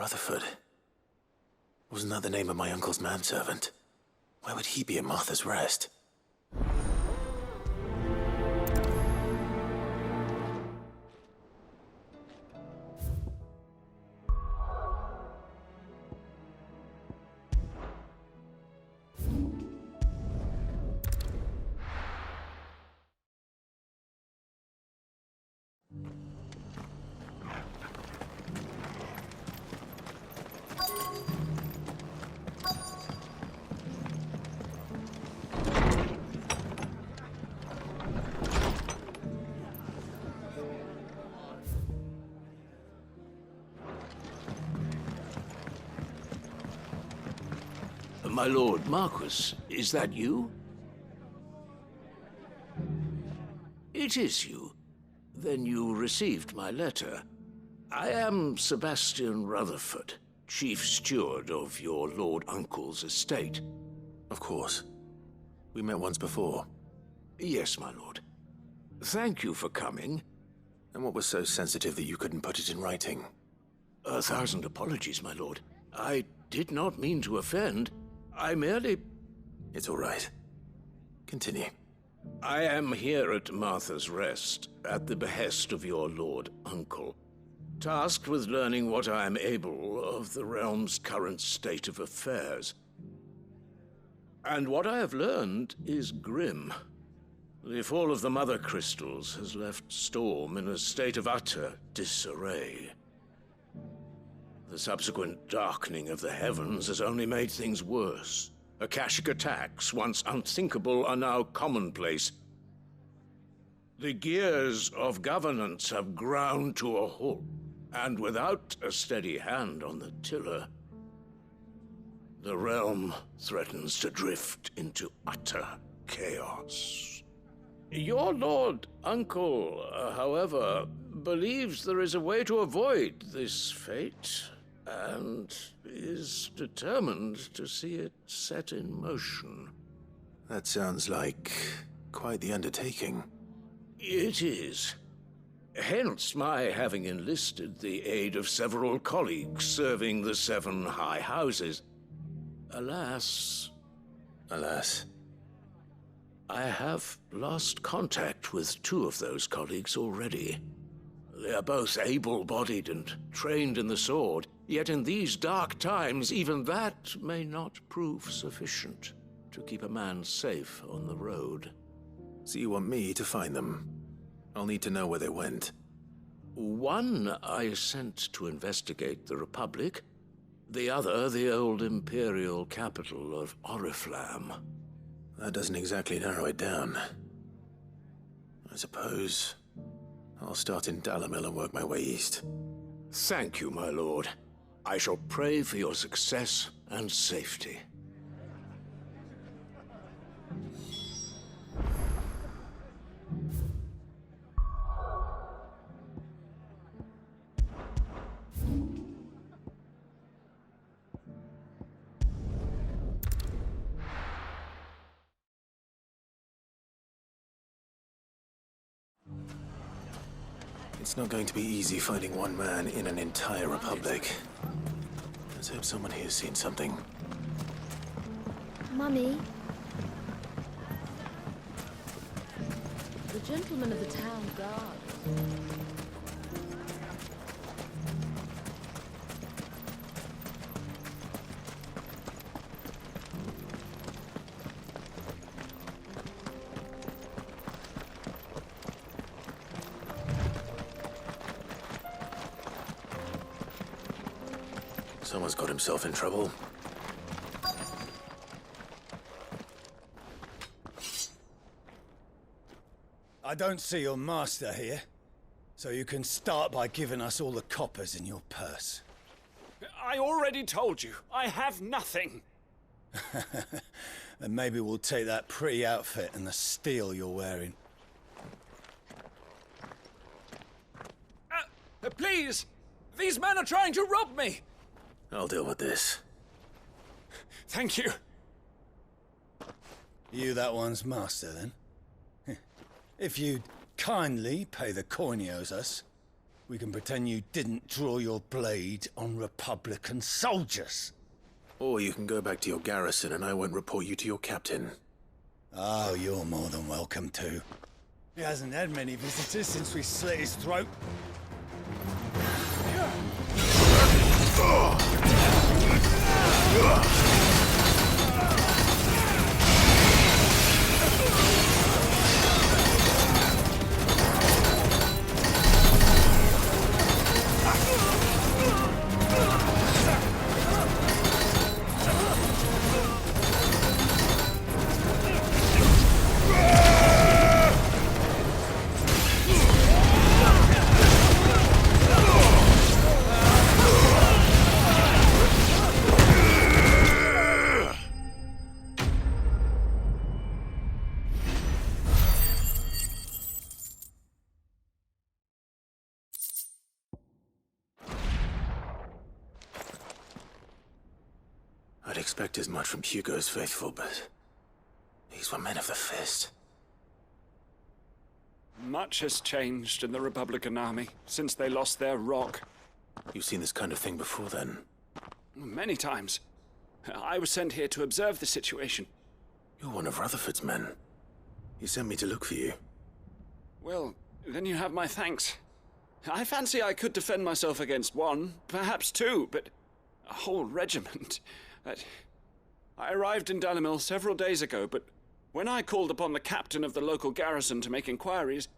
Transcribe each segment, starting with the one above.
Rutherford. Wasn't that the name of my uncle's manservant? Why would he be at Martha's Rest? My lord Marquis, is that you? It is you. Then you received my letter. I am Sebastian Rutherford, chief steward of your lord uncle's estate. Of course. We met once before. Yes, my lord. Thank you for coming. And what was so sensitive that you couldn't put it in writing? 1,000 apologies, my lord. I did not mean to offend. I merely... It's all right. Continue. I am here at Martha's Rest, at the behest of your lord uncle, tasked with learning what I am able of the realm's current state of affairs. And what I have learned is grim. The fall of the Mother Crystals has left Storm in a state of utter disarray. The subsequent darkening of the heavens has only made things worse. Akashic attacks, once unthinkable, are now commonplace. The gears of governance have ground to a halt, and without a steady hand on the tiller, the realm threatens to drift into utter chaos. Your lord uncle, however, believes there is a way to avoid this fate, and is determined to see it set in motion. That sounds like quite the undertaking. It is. Hence my having enlisted the aid of several colleagues serving the 7 high houses. Alas... Alas? I have lost contact with 2 of those colleagues already. They are both able-bodied and trained in the sword, yet in these dark times, even that may not prove sufficient to keep a man safe on the road. So you want me to find them? I'll need to know where they went. One I sent to investigate the Republic, the other the old Imperial capital of Oriflamme. That doesn't exactly narrow it down. I suppose I'll start in Dalamil and work my way east. Thank you, my lord. I shall pray for your success and safety. It's not going to be easy finding one man in an entire republic. Let's hope someone here's seen something. Mummy? The gentleman of the town guard. Someone's got himself in trouble. I don't see your master here, so you can start by giving us all the coppers in your purse. I already told you, I have nothing. Then maybe we'll take that pretty outfit and the steel you're wearing. Please! These men are trying to rob me! I'll deal with this. Thank you. You that one's master, then? If you'd kindly pay the coin he owes us, We can pretend you didn't draw your blade on Republican soldiers. Or you can go back to your garrison and I won't report you to your captain. Oh, you're more than welcome to. He hasn't had many visitors since we slit his throat. I'd expect as much from Hugo's faithful, but these were men of the fist. Much has changed in the Republican army since they lost their rock. You've seen this kind of thing before, then? Many times. I was sent here to observe the situation. You're one of Rutherford's men. He sent me to look for you. Well, then you have my thanks. I fancy I could defend myself against one, perhaps two, but a whole regiment. I arrived in Dalimil several days ago, but when I called upon the captain of the local garrison to make inquiries,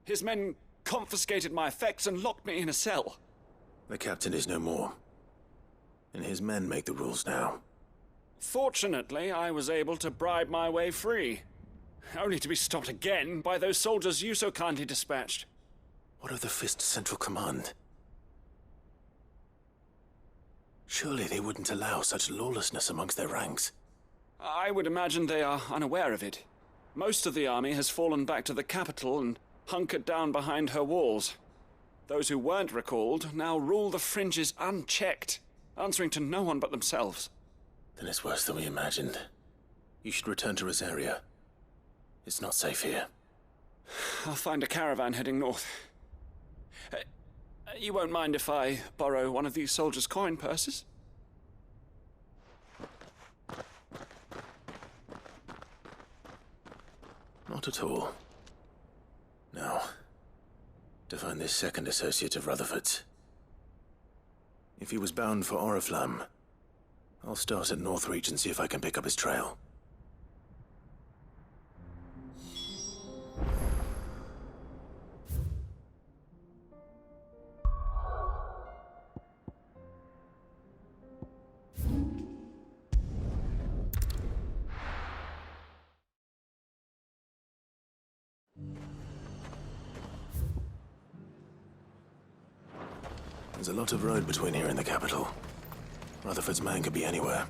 his men confiscated my effects and locked me in a cell. The captain is no more, and his men make the rules now. Fortunately, I was able to bribe my way free, only to be stopped again by those soldiers you so kindly dispatched. What of the Fist's central command? Surely they wouldn't allow such lawlessness amongst their ranks. I would imagine they are unaware of it. Most of the army has fallen back to the capital and hunkered down behind her walls. Those who weren't recalled now rule the fringes unchecked, answering to no one but themselves. Then it's worse than we imagined. You should return to Rosaria. It's not safe here. I'll find a caravan heading north. You won't mind if I borrow one of these soldiers' coin purses? Not at all. Now, to find this second associate of Rutherford's. If he was bound for Oriflamme, I'll start at Northreach and see if I can pick up his trail. There's a lot of road between here and the capital. Rutherford's man could be anywhere.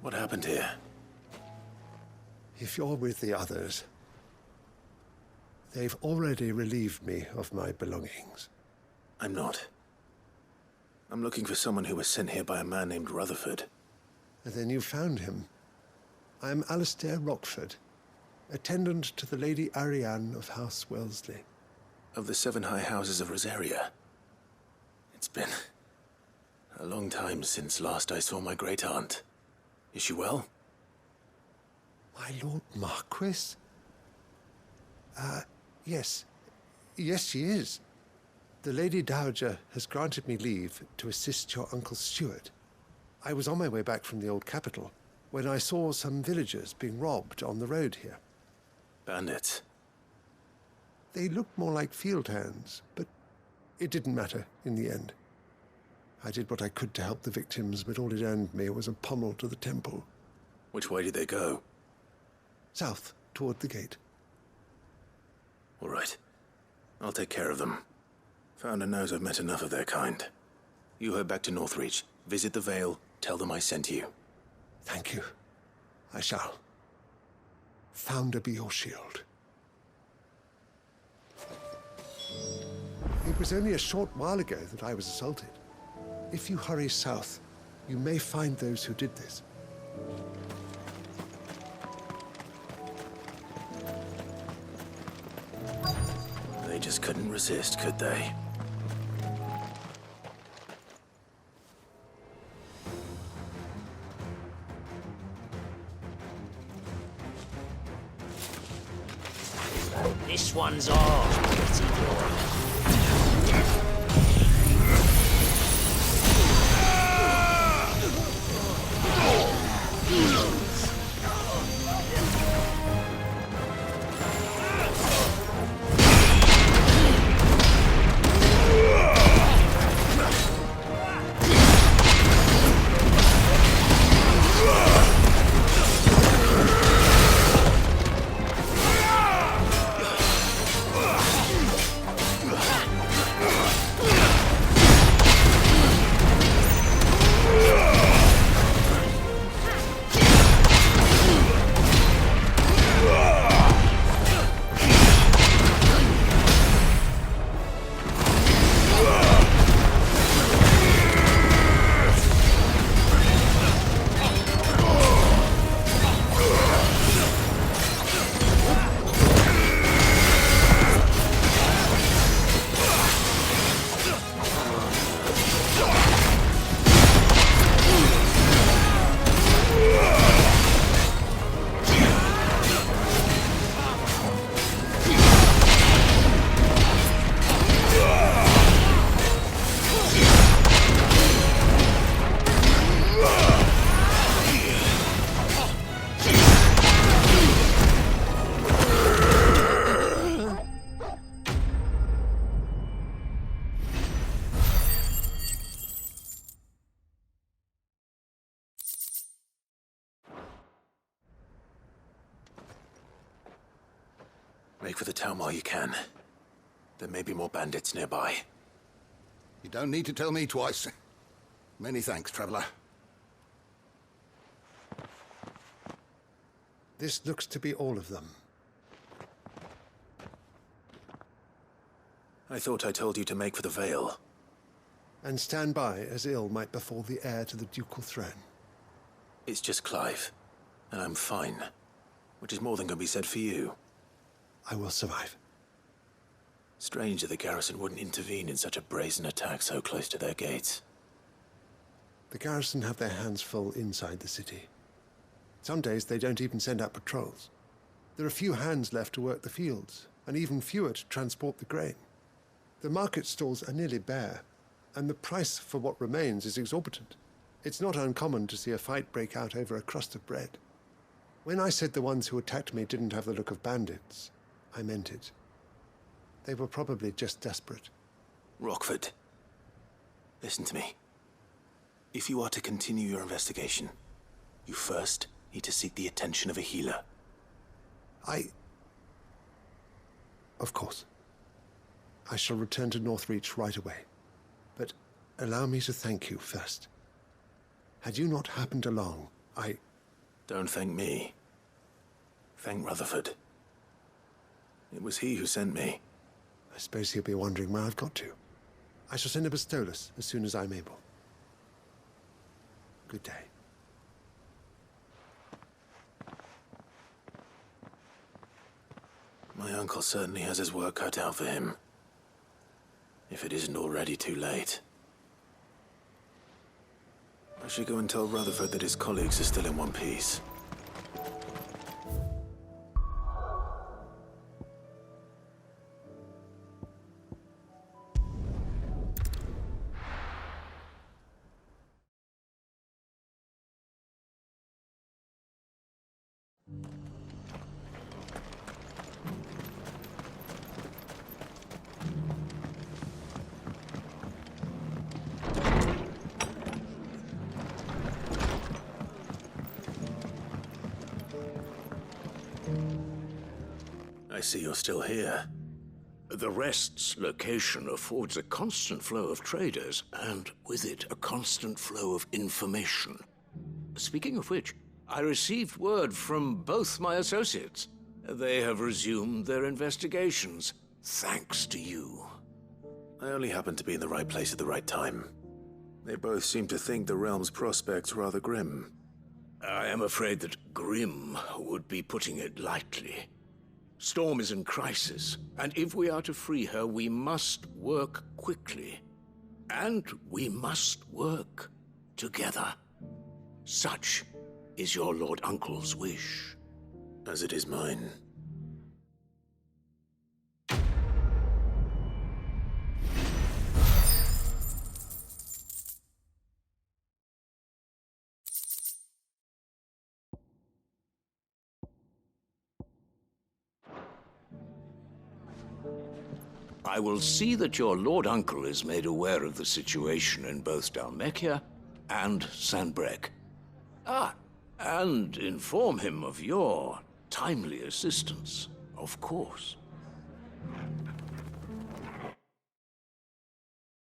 What happened here? If you're with the others, they've already relieved me of my belongings. I'm not. I'm looking for someone who was sent here by a man named Rutherford. And then you found him. I'm Alistair Rockford, attendant to the Lady Ariane of House Wellesley. Of the 7 high houses of Rosaria. It's been a long time since last I saw my great-aunt. Is she well? My Lord Marquis? Yes. Yes, she is. The Lady Dowager has granted me leave to assist your Uncle Stuart. I was on my way back from the old capital when I saw some villagers being robbed on the road here. Bandits? They looked more like field hands, but it didn't matter in the end. I did what I could to help the victims, but all it earned me was a pommel to the temple. Which way did they go? South, toward the gate. All right. I'll take care of them. Founder knows I've met enough of their kind. You head back to Northreach, visit the Vale, tell them I sent you. Thank you. I shall. Founder be your shield. It was only a short while ago that I was assaulted. If you hurry south, you may find those who did this. They just couldn't resist, could they? This one's ours, pretty boy. Make for the town while you can. There may be more bandits nearby. You don't need to tell me twice. Many thanks, traveler. This looks to be all of them. I thought I told you to make for the Vale. And stand by as ill might befall the heir to the ducal throne. It's just Clive, and I'm fine. Which is more than can be said for you. I will survive. Strange that the garrison wouldn't intervene in such a brazen attack so close to their gates. The garrison have their hands full inside the city. Some days they don't even send out patrols. There are few hands left to work the fields, and even fewer to transport the grain. The market stalls are nearly bare, and the price for what remains is exorbitant. It's not uncommon to see a fight break out over a crust of bread. When I said the ones who attacked me didn't have the look of bandits, I meant it. They were probably just desperate. Rockford, listen to me. If you are to continue your investigation, you first need to seek the attention of a healer. Of course. I shall return to Northreach right away. But allow me to thank you first. Had you not happened along, Don't thank me. Thank Rutherford. It was he who sent me. I suppose he'll be wondering where I've got to. I shall send a Bastolus as soon as I'm able. Good day. My uncle certainly has his work cut out for him. If it isn't already too late. I should go and tell Rutherford that his colleagues are still in one piece. I see you're still here. The Rest's location affords a constant flow of traders, and with it, a constant flow of information. Speaking of which, I received word from both my associates. They have resumed their investigations, thanks to you. I only happened to be in the right place at the right time. They both seem to think the realm's prospects rather grim. I am afraid that grim would be putting it lightly. Storm is in crisis, and if we are to free her, we must work quickly. And we must work together. Such is your Lord Uncle's wish. As it is mine. I will see that your Lord Uncle is made aware of the situation in both Dalmekia and Sanbrek. And inform him of your timely assistance, of course.